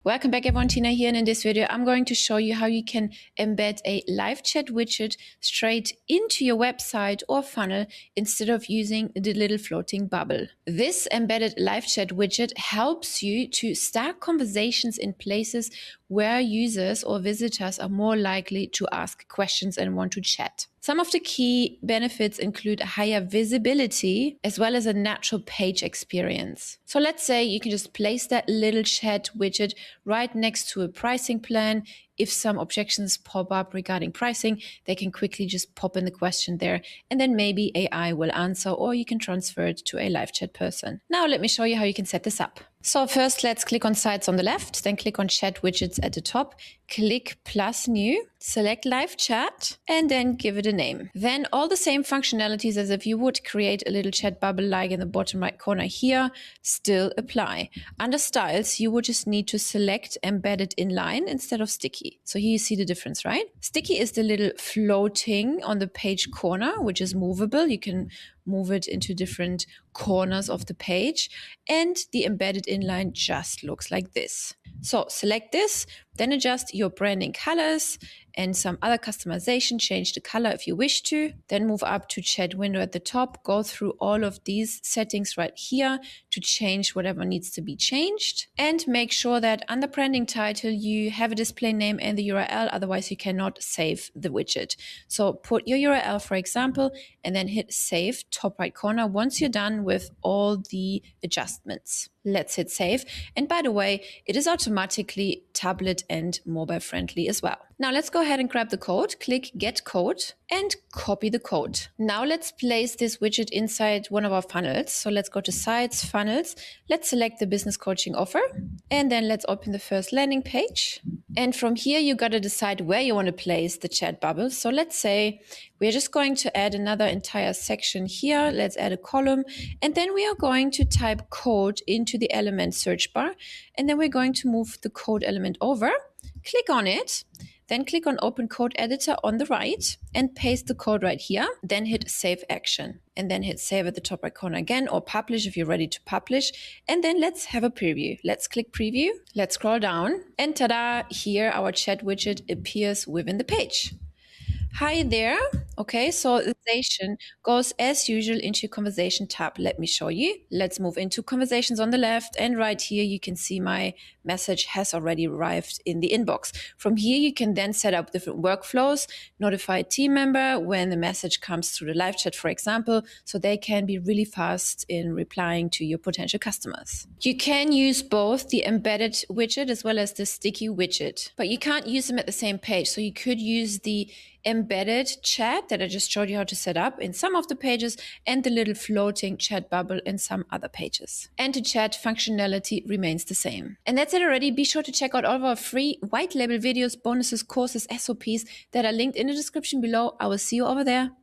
Welcome back everyone, Tina here, and in this video I'm going to show you how you can embed a live chat widget straight into your website or funnel instead of using the little floating bubble. This embedded live chat widget helps you to start conversations in places where users or visitors are more likely to ask questions and want to chat. Some of the key benefits include a higher visibility as well as a natural page experience. So let's say you can just place that little chat widget right next to a pricing plan. If some objections pop up regarding pricing, they can quickly just pop in the question there, and then maybe AI will answer, or you can transfer it to a live chat person. Now let me show you how you can set this up. So first, let's click on Sites on the left, then click on Chat Widgets at the top, click plus new, select live chat, and then give it a name. Then all the same functionalities as if you would create a little chat bubble like in the bottom right corner here still apply. Under styles, you would just need to select embedded inline instead of sticky. So here you see the difference, right? Sticky is the little floating on the page corner, which is movable. You can move it into different corners of the page, and the embedded inline just looks like this. So select this, then adjust your branding colors and some other customization, change the color if you wish to, then move up to chat window at the top, go through all of these settings right here to change whatever needs to be changed, and make sure that under branding title you have a display name and the URL, otherwise you cannot save the widget. So put your URL, for example, and then hit save top right corner once you're done with all the adjustments. Let's hit save. And by the way, it is automatically tablet and mobile friendly as well. Now let's go ahead and grab the code, click get code and copy the code. Now let's place this widget inside one of our funnels. So let's go to sites, funnels. Let's select the business coaching offer, and then let's open the first landing page. And from here, you got to decide where you want to place the chat bubble. So let's say we're just going to add another entire section here. Let's add a column, and then we are going to type code into the element search bar, and then we're going to move the code element over, click on it, then click on Open Code Editor on the right and paste the code right here. Then hit Save Action and then hit Save at the top right corner again, or Publish if you're ready to publish. And then let's have a preview. Let's click Preview. Let's scroll down and ta-da, here our chat widget appears within the page. Hi there. Okay, so the conversation goes as usual into your conversation tab. Let me show you. Let's move into conversations on the left, and right here you can see my message has already arrived in the inbox. From here you can then set up different workflows, notify a team member when the message comes through the live chat, for example, so they can be really fast in replying to your potential customers. You can use both the embedded widget as well as the sticky widget, but you can't use them at the same page. So you could use the embedded chat that I just showed you how to set up in some of the pages, and the little floating chat bubble in some other pages. And the chat functionality remains the same. And that's it already. Be sure to check out all of our free white label videos, bonuses, courses, SOPs that are linked in the description below. I will see you over there.